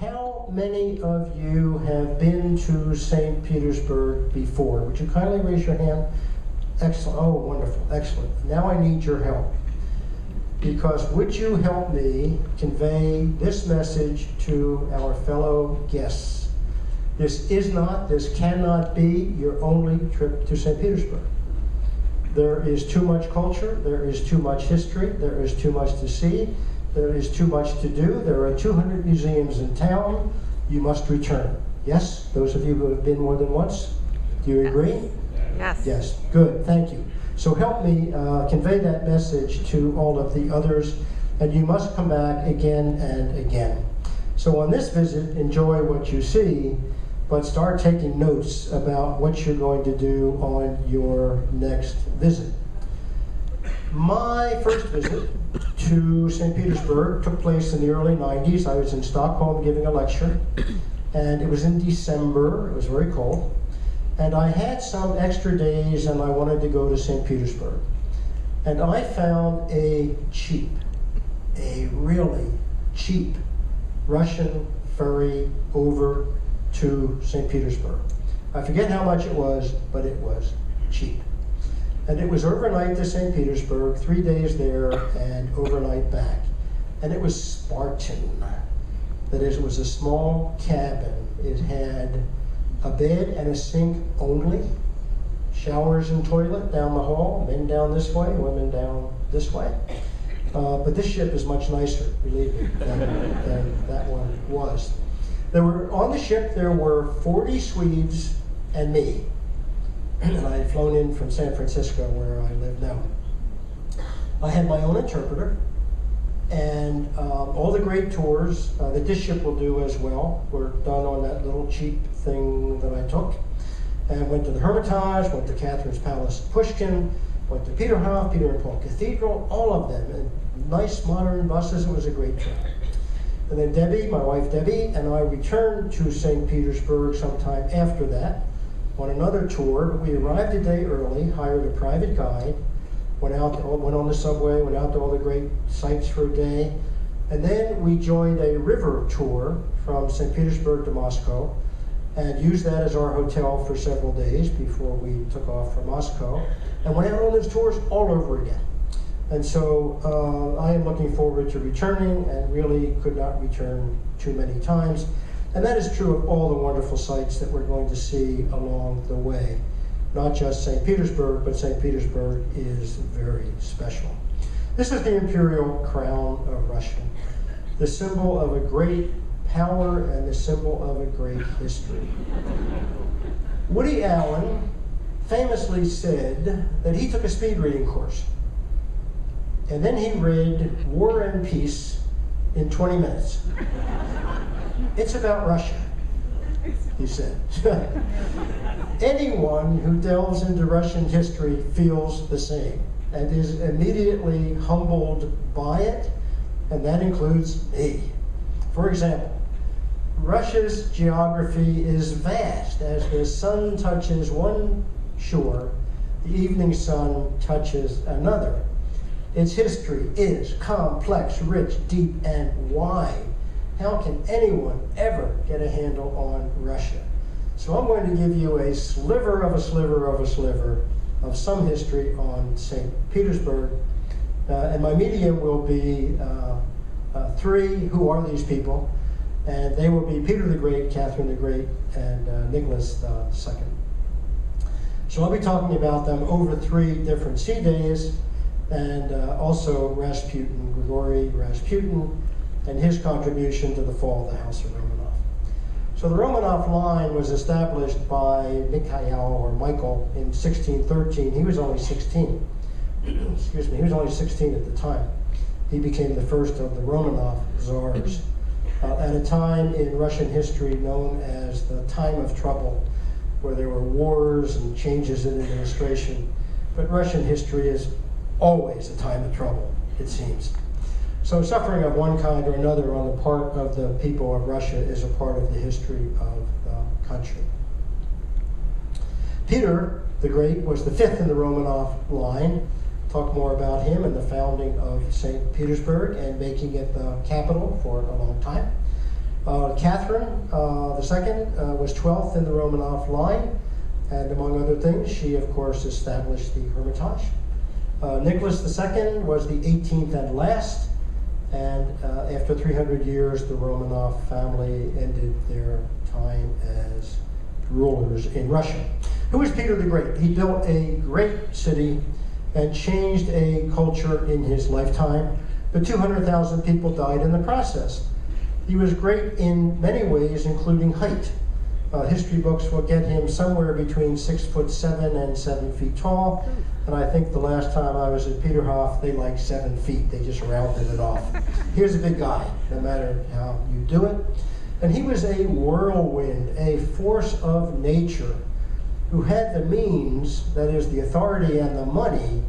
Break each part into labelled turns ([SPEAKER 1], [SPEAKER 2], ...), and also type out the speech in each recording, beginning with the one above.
[SPEAKER 1] How many of you have been to St. Petersburg before? Would you kindly raise your hand? Excellent. Oh, wonderful. Excellent. Now I need your help. Because would you help me convey this message to our fellow guests? This cannot be your only trip to St. Petersburg. There is too much culture, there is too much history, there is too much to see, there is too much to do. There are 200 museums in town. You must return. Yes? Those of you who have been more than once? Do you agree?
[SPEAKER 2] Yes.
[SPEAKER 1] Yes. Good. Thank you. So help me convey that message to all of the others, and you must come back again and again. So on this visit, enjoy what you see, but start taking notes about what you're going to do on your next visit. My first visit to St. Petersburg took place in the early 90s. I was in Stockholm giving a lecture, and it was in December. It was very cold. And I had some extra days, and I wanted to go to St. Petersburg. And I found a really cheap Russian ferry over to St. Petersburg. I forget how much it was, but it was cheap. And it was overnight to St. Petersburg, 3 days there, and overnight back. And it was Spartan. That is, it was a small cabin. It had a bed and a sink only, showers and toilet down the hall, men down this way, women down this way. But this ship is much nicer, believe me, than that one was. On the ship there were 40 Swedes and me. And I had flown in from San Francisco, where I live now. I had my own interpreter, and all the great tours that this ship will do as well were done on that little cheap thing that I took. And went to the Hermitage, went to Catherine's Palace, Pushkin, went to Peterhof, Peter and Paul Cathedral, all of them, and nice modern buses. It was a great trip. And then Debbie, my wife Debbie, and I returned to St. Petersburg sometime after that on another tour. We arrived a day early, hired a private guide, went on the subway, went out to all the great sites for a day, and then we joined a river tour from St. Petersburg to Moscow, and used that as our hotel for several days before we took off for Moscow, and went out on those tours all over again. And so I am looking forward to returning, and really could not return too many times. And that is true of all the wonderful sites that we're going to see along the way. Not just St. Petersburg, but St. Petersburg is very special. This is the imperial crown of Russia, the symbol of a great power and the symbol of a great history. Woody Allen famously said that he took a speed reading course, and then he read War and Peace in 20 minutes. It's about Russia, he said. Anyone who delves into Russian history feels the same and is immediately humbled by it, and that includes me. For example, Russia's geography is vast. As the sun touches one shore, the evening sun touches another. Its history is complex, rich, deep, and wide. How can anyone ever get a handle on Russia? So I'm going to give you a sliver of a sliver of a sliver of some history on St. Petersburg. And my medium will be three Who Are These People? And they will be Peter the Great, Catherine the Great, and Nicholas II. So I'll be talking about them over 3 different sea days, and also Rasputin, Grigory Rasputin, and his contribution to the fall of the House of Romanov. So the Romanov line was established by Mikhail or Michael in 1613. He was only 16. Excuse me, he was only 16 at the time. He became the first of the Romanov czars at a time in Russian history known as the Time of Trouble, where there were wars and changes in administration. But Russian history is always a time of trouble, it seems. So suffering of one kind or another on the part of the people of Russia is a part of the history of the country. Peter the Great was the 5th in the Romanov line. Talk more about him and the founding of St. Petersburg and making it the capital for a long time. Catherine II was 12th in the Romanov line, and among other things, she of course established the Hermitage. Nicholas II was the 18th and last, and after 300 years, the Romanov family ended their time as rulers in Russia. Who was Peter the Great? He built a great city and changed a culture in his lifetime, but 200,000 people died in the process. He was great in many ways, including height. History books will get him somewhere between 6'7" and 7 feet tall, and I think the last time I was at Peterhof, they like 7 feet. They just rounded it off. Here's a big guy, no matter how you do it. And he was a whirlwind, a force of nature, who had the means, that is the authority and the money,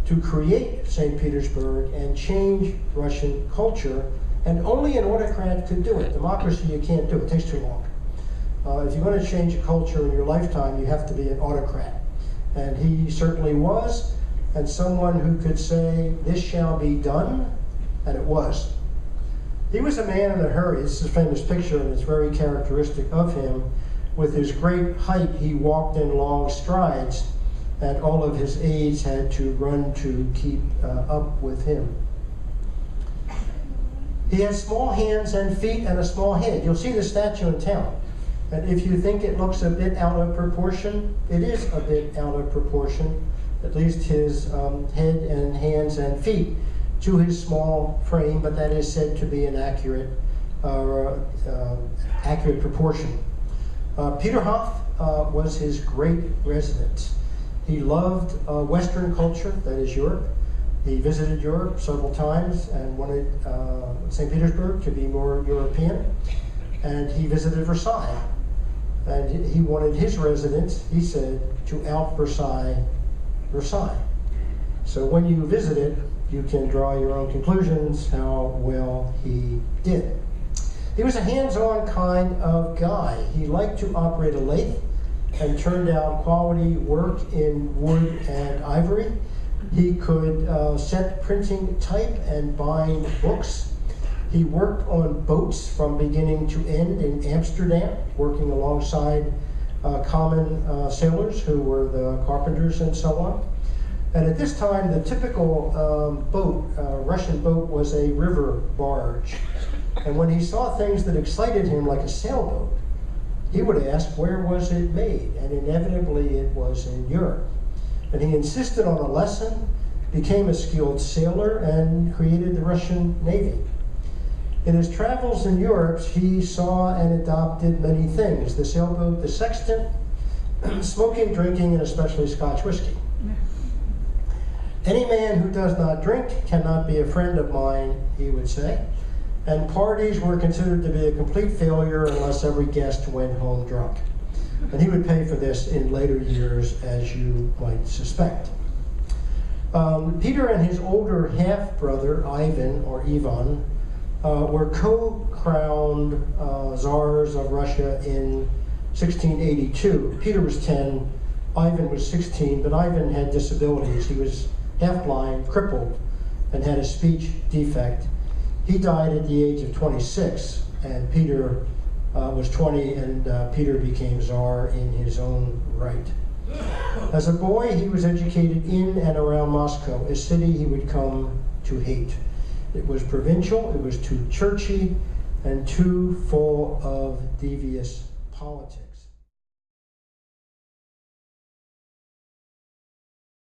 [SPEAKER 1] to create St. Petersburg and change Russian culture, and only an autocrat could do it. Democracy, you can't do it. It takes too long. If you're going to change a culture in your lifetime, you have to be an autocrat. And he certainly was, and someone who could say, this shall be done, and it was. He was a man in a hurry. This is a famous picture, and it's very characteristic of him. With his great height, he walked in long strides, and all of his aides had to run to keep up with him. He had small hands and feet and a small head. You'll see the statue in town. And if you think it looks a bit out of proportion, it is a bit out of proportion, at least his head and hands and feet, to his small frame, but that is said to be an accurate proportion. Peterhof was his great residence. He loved Western culture, that is Europe. He visited Europe several times and wanted St. Petersburg to be more European. And he visited Versailles. And he wanted his residence, he said, to out-Versailles Versailles. So when you visit it, you can draw your own conclusions how well he did. He was a hands-on kind of guy. He liked to operate a lathe and turned out quality work in wood and ivory. He could set printing type and bind books. He worked on boats from beginning to end in Amsterdam, working alongside common sailors who were the carpenters and so on. And at this time, the typical Russian boat was a river barge. And when he saw things that excited him, like a sailboat, he would ask, where was it made? And inevitably, it was in Europe. And he insisted on a lesson, became a skilled sailor, and created the Russian Navy. In his travels in Europe, he saw and adopted many things: the sailboat, the sextant, smoking, drinking, and especially Scotch whiskey. Any man who does not drink cannot be a friend of mine, he would say. And parties were considered to be a complete failure unless every guest went home drunk. And he would pay for this in later years, as you might suspect. Peter and his older half-brother, Ivan, or Ivan, were co-crowned czars of Russia in 1682. Peter was 10, Ivan was 16, but Ivan had disabilities. He was half-blind, crippled, and had a speech defect. He died at the age of 26, and Peter was 20, and Peter became czar in his own right. As a boy, he was educated in and around Moscow, a city he would come to hate. It was provincial, it was too churchy, and too full of devious politics.